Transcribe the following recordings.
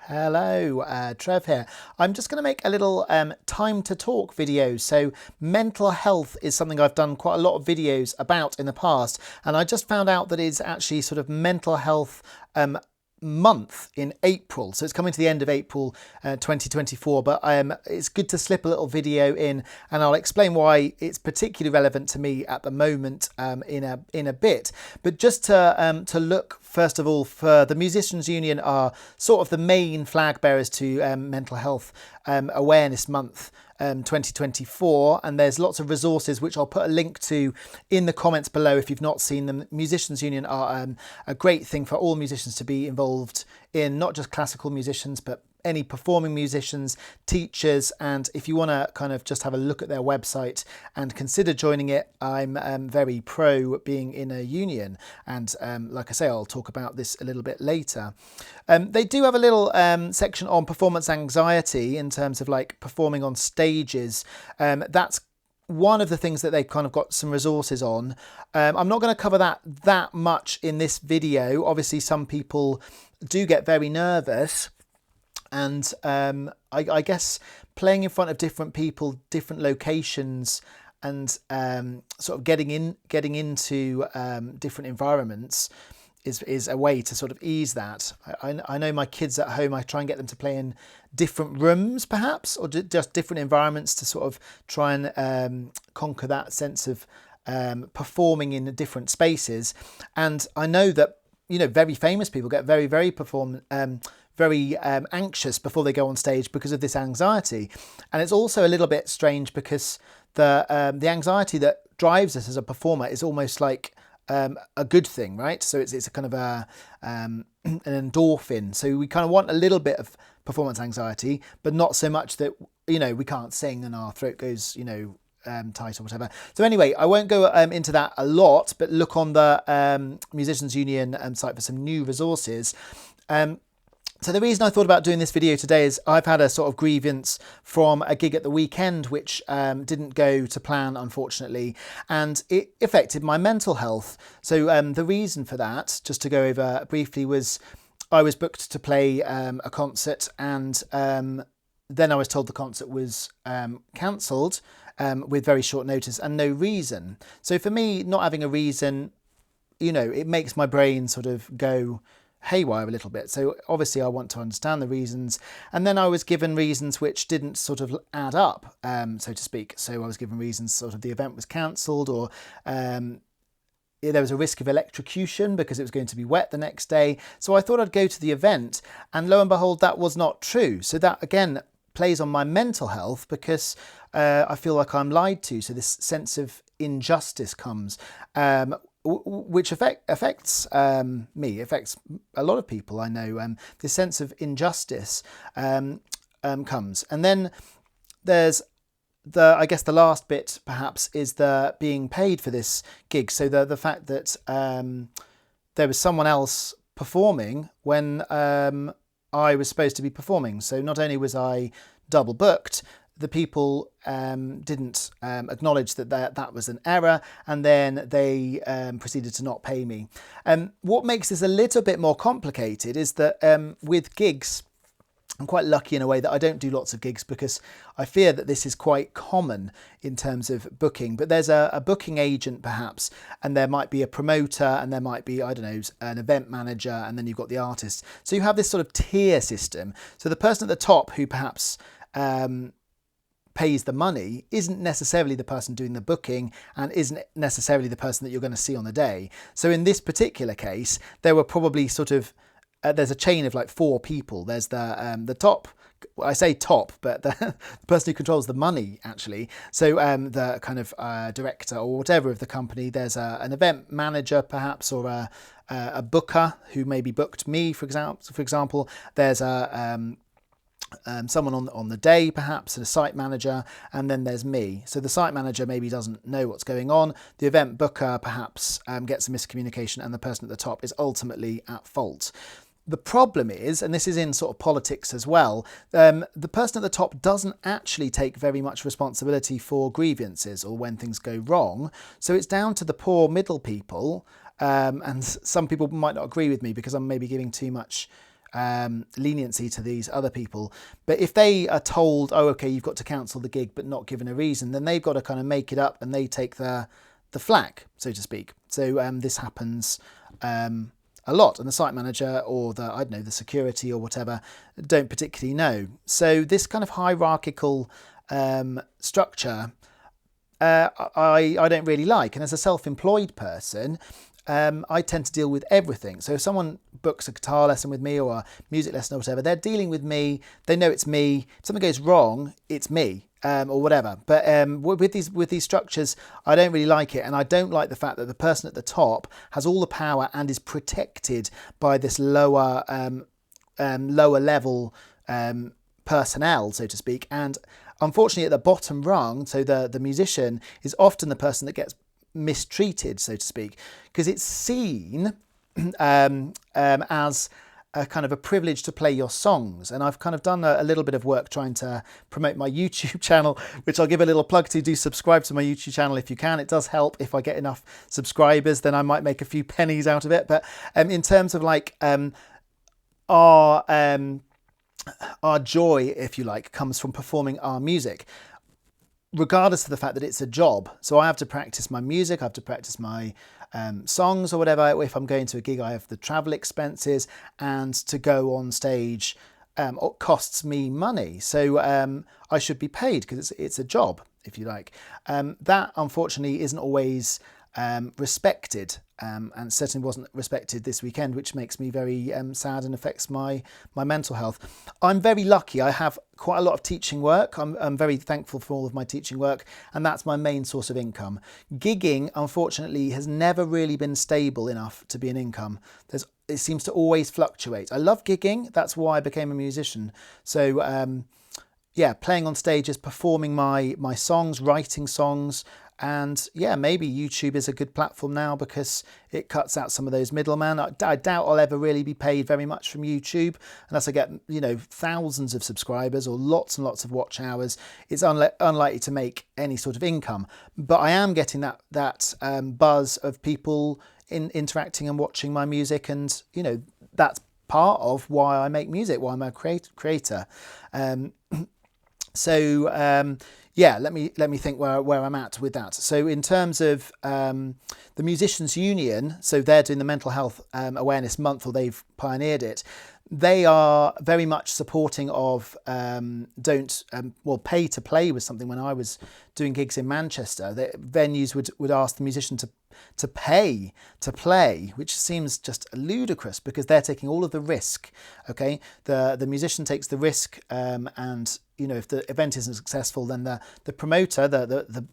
Hello, Trev here. I'm just going to make a little time to talk video. So mental health is something I've done quite a lot of videos about in the past, and I just found out that it's actually sort of mental health month in April. So it's coming to the end of April 2024, but it's good to slip a little video in, and I'll explain why it's particularly relevant to me at the moment in a bit. But just to look first of all, for the Musicians Union are sort of the main flag bearers to Mental Health Awareness Month 2024, and there's lots of resources which I'll put a link to in the comments below if you've not seen them. Musicians Union are a great thing for all musicians to be involved in, not just classical musicians but any performing musicians, teachers, and if you want to kind of just have a look at their website and consider joining it, I'm very pro being in a union, and like I say, I'll talk about this a little bit later. They do have a little section on performance anxiety in terms of like performing on stages. That's one of the things that they've kind of got some resources on. I'm not going to cover that much in this video. Obviously, some people do get very nervous, and I guess playing in front of different people, different locations, and sort of getting into different environments is a way to sort of ease that. I know my kids at home, I try and get them to play in different rooms perhaps, or just different environments to sort of try and conquer that sense of performing in different spaces. And I know that, you know, very famous people get very anxious before they go on stage because of this anxiety. And it's also a little bit strange because the anxiety that drives us as a performer is almost like a good thing, right? So it's a kind of an endorphin. So we kind of want a little bit of performance anxiety, but not so much that, you know, we can't sing and our throat goes, you know, tight or whatever. So anyway, I won't go into that a lot, but look on the Musicians Union site for some new resources. So the reason I thought about doing this video today is I've had a sort of grievance from a gig at the weekend which didn't go to plan, unfortunately, and it affected my mental health. So the reason for that, just to go over briefly, was I was booked to play a concert, and then I was told the concert was cancelled with very short notice and no reason. So for me, not having a reason, you know, it makes my brain sort of go haywire a little bit. So obviously I want to understand the reasons, and then I was given reasons which didn't sort of add up, so to speak. So I was given reasons sort of the event was cancelled, or there was a risk of electrocution because it was going to be wet the next day. So I thought I'd go to the event, and lo and behold, that was not true. So that again plays on my mental health because I feel like I'm lied to. So this sense of injustice comes, which affects me, affects a lot of people I know. This sense of injustice comes, and then there's I guess the last bit perhaps is the being paid for this gig. So the fact that there was someone else performing when I was supposed to be performing. So not only was I double booked, the people didn't acknowledge that was an error, and then they proceeded to not pay me. What makes this a little bit more complicated is that with gigs, I'm quite lucky in a way that I don't do lots of gigs because I fear that this is quite common in terms of booking. But there's a booking agent perhaps, and there might be a promoter, and there might be, I don't know, an event manager, and then you've got the artist. So you have this sort of tier system. So the person at the top who perhaps pays the money isn't necessarily the person doing the booking, and isn't necessarily the person that you're going to see on the day. So in this particular case, there were probably sort of there's a chain of like 4 people. There's the top, I say top, but the person who controls the money actually. So the kind of director or whatever of the company. There's an event manager perhaps, or a booker who maybe booked me, for example. There's someone on the day perhaps, and a site manager, and then there's me. So the site manager maybe doesn't know what's going on, the event booker perhaps gets a miscommunication, and the person at the top is ultimately at fault. The problem is, and this is in sort of politics as well, the person at the top doesn't actually take very much responsibility for grievances or when things go wrong. So it's down to the poor middle people, and some people might not agree with me because I'm maybe giving too much leniency to these other people. But if they are told, oh, okay, you've got to cancel the gig, but not given a reason, then they've got to kind of make it up, and they take the flak, so to speak. So this happens a lot, and the site manager or the security or whatever don't particularly know. So this kind of hierarchical structure I don't really like. And as a self-employed person, I tend to deal with everything. So if someone books a guitar lesson with me or a music lesson or whatever, they're dealing with me. They know it's me. If something goes wrong, it's me, or whatever. But with these structures, I don't really like it, and I don't like the fact that the person at the top has all the power and is protected by this lower level personnel, so to speak. And unfortunately, at the bottom rung, so the musician is often the person that gets mistreated, so to speak, because it's seen as a kind of a privilege to play your songs. And I've kind of done a little bit of work trying to promote my YouTube channel, which I'll give a little plug to. Do subscribe to my YouTube channel if you can. It does help. If I get enough subscribers, then I might make a few pennies out of it. But in terms of like our joy, if you like, comes from performing our music, regardless of the fact that it's a job. So I have to practice my music, I have to practice my songs or whatever. If I'm going to a gig, I have the travel expenses, and to go on stage costs me money. So I should be paid because it's a job, if you like. That unfortunately isn't always respected, and certainly wasn't respected this weekend, which makes me very sad and affects my mental health. I'm very lucky. I have quite a lot of teaching work. I'm very thankful for all of my teaching work, and that's my main source of income. Gigging, unfortunately, has never really been stable enough to be an income. It seems to always fluctuate. I love gigging. That's why I became a musician. So yeah, playing on stages, performing my songs, writing songs. And yeah, maybe YouTube is a good platform now because it cuts out some of those middlemen. I doubt I'll ever really be paid very much from YouTube unless I get, thousands of subscribers or lots and lots of watch hours. It's unlikely to make any sort of income. But I am getting that buzz of people interacting and watching my music, and that's part of why I make music, why I'm a creator. Yeah, let me think where I'm at with that. So in terms of the Musicians Union, so they're doing the Mental Health Awareness Month, or they've pioneered it. They are very much supporting of pay to play was something. When I was doing gigs in Manchester, the venues would ask the musician to pay to play, which seems just ludicrous because they're taking all of the risk. Okay, the musician takes the risk, and if the event isn't successful, then the promoter, the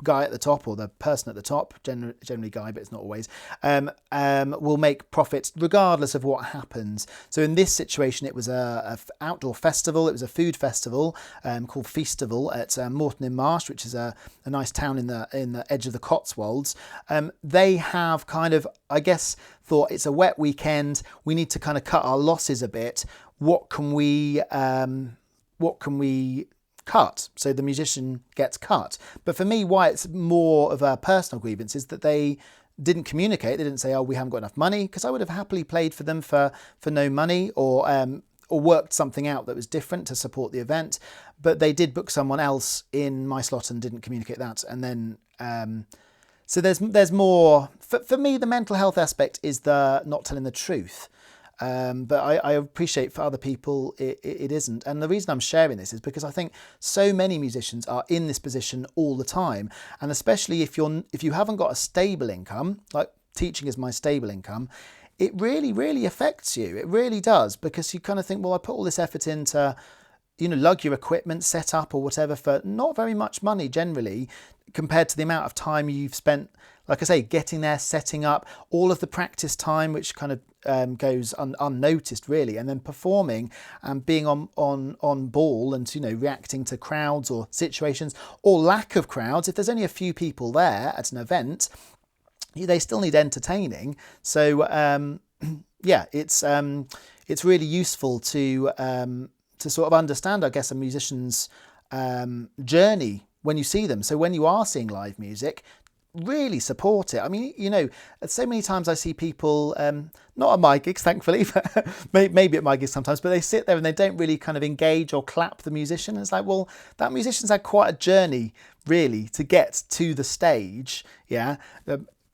guy at the top, or the person at the top, generally guy, but it's not always, will make profits regardless of what happens. So in this situation, it was a outdoor festival. It was a food festival called Feastival at Moreton-in-Marsh, which is a nice town in the edge of the Cotswolds. They have kind of, I guess, thought it's a wet weekend. We need to kind of cut our losses a bit. What can we cut? So the musician gets cut. But for me, why it's more of a personal grievance is that they didn't communicate. They didn't say, oh, we haven't got enough money, because I would have happily played for them for no money, or worked something out that was different to support the event. But they did book someone else in my slot and didn't communicate that. And then so there's more. For me, the mental health aspect is the not telling the truth. But I appreciate for other people it isn't. And the reason I'm sharing this is because I think so many musicians are in this position all the time. And especially if you haven't got a stable income, like teaching is my stable income, it really, really affects you. It really does, because you kind of think, well, I put all this effort into, lug your equipment, set up or whatever for not very much money generally, compared to the amount of time you've spent, like I say, getting there, setting up, all of the practice time, which kind of goes unnoticed really, and then performing and being on ball and reacting to crowds or situations or lack of crowds. If there's only a few people there at an event, they still need entertaining. So yeah, it's really useful to sort of understand, I guess, a musician's journey when you see them. So when you are seeing live music, really support it. I mean, you know, so many times I see people, not at my gigs, thankfully, but maybe at my gigs sometimes, but they sit there and they don't really kind of engage or clap the musician. It's like, well, that musician's had quite a journey, really, to get to the stage, yeah,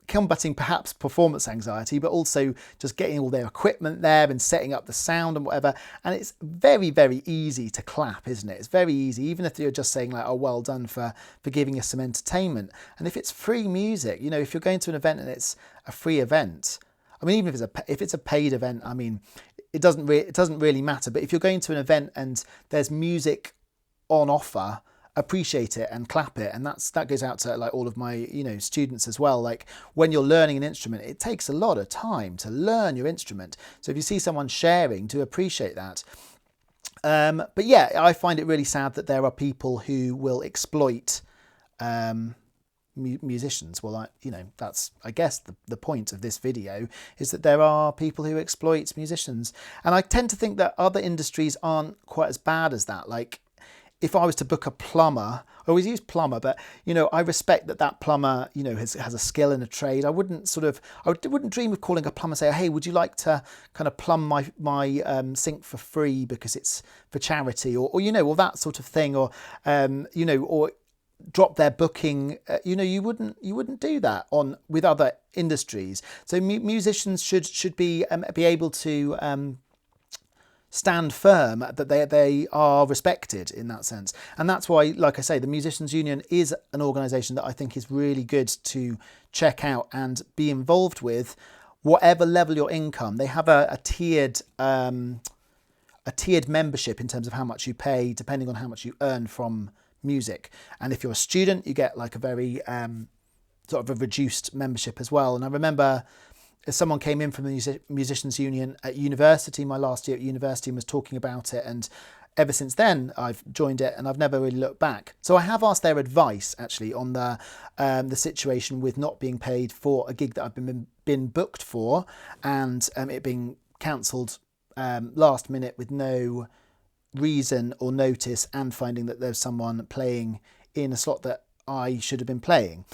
combating perhaps performance anxiety, but also just getting all their equipment there and setting up the sound and whatever. And it's very, very easy to clap, isn't it? It's very easy, even if you're just saying like, oh, well done for giving us some entertainment. And if it's free music, you know, if you're going to an event and it's a free event, I mean, even if it's a paid event, I mean, it doesn't really matter. But if you're going to an event and there's music on offer, appreciate it and clap it. And that goes out to like all of my, you know, students as well. Like when you're learning an instrument, it takes a lot of time to learn your instrument. So if you see someone sharing, to appreciate that. But yeah, I find it really sad that there are people who will exploit musicians. Well, you know, that's, I guess, the point of this video is that there are people who exploit musicians. And I tend to think that other industries aren't quite as bad as that. Like, if I was to book a plumber, I always use plumber, but, you know, I respect that plumber, you know, has a skill in a trade. I wouldn't dream of calling a plumber and say, hey, would you like to kind of plumb my sink for free because it's for charity, or you know, or that sort of thing, or you know, or drop their booking. You know, you wouldn't do that with other industries. So musicians should be able to stand firm, that they are respected in that sense. And that's why, like I say, the Musicians Union is an organisation that I think is really good to check out and be involved with, whatever level your income. They have a tiered membership in terms of how much you pay, depending on how much you earn from music. And if you're a student, you get like a very sort of a reduced membership as well. And I remember someone came in from the Musicians Union at university, my last year at university, and was talking about it. And ever since then, I've joined it and I've never really looked back. So I have asked their advice actually on the situation with not being paid for a gig that I've been booked for, and it being cancelled last minute with no reason or notice, and finding that there's someone playing in a slot that I should have been playing.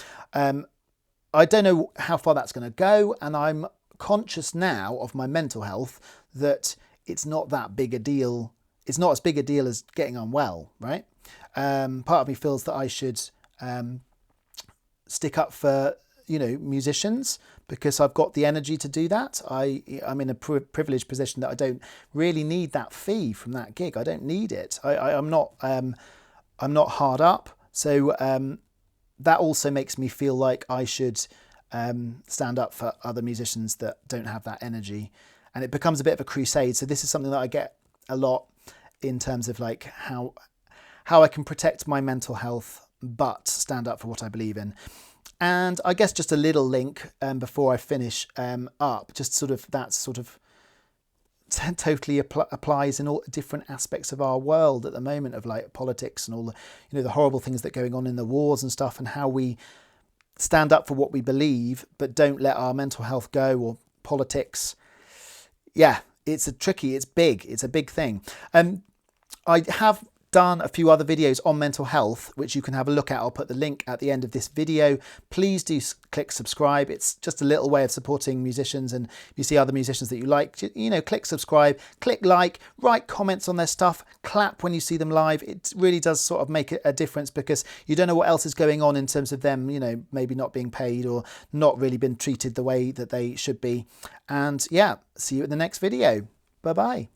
I don't know how far that's going to go, and I'm conscious now of my mental health, that it's not that big a deal. It's not as big a deal as getting unwell, right? Part of me feels that I should stick up for, you know, musicians, because I've got the energy to do that. I'm in a privileged position that I don't really need that fee from that gig. I don't need it. I'm not hard up. So that also makes me feel like I should stand up for other musicians that don't have that energy, and it becomes a bit of a crusade. So this is something that I get a lot in terms of like how I can protect my mental health but stand up for what I believe in. And I guess just a little link before I finish up, just sort of that sort of totally applies in all different aspects of our world at the moment, of like politics and all the, you know, the horrible things that are going on in the wars and stuff, and how we stand up for what we believe but don't let our mental health go, or politics. Yeah, it's a big thing. I have done a few other videos on mental health, which you can have a look at. I'll put the link at the end of this video. Please do click subscribe. It's just a little way of supporting musicians, and if you see other musicians that you like, you know, click subscribe, click like, write comments on their stuff, clap when you see them live. It really does sort of make a difference, because you don't know what else is going on in terms of them, you know, maybe not being paid or not really been treated the way that they should be. And yeah, see you in the next video. Bye bye.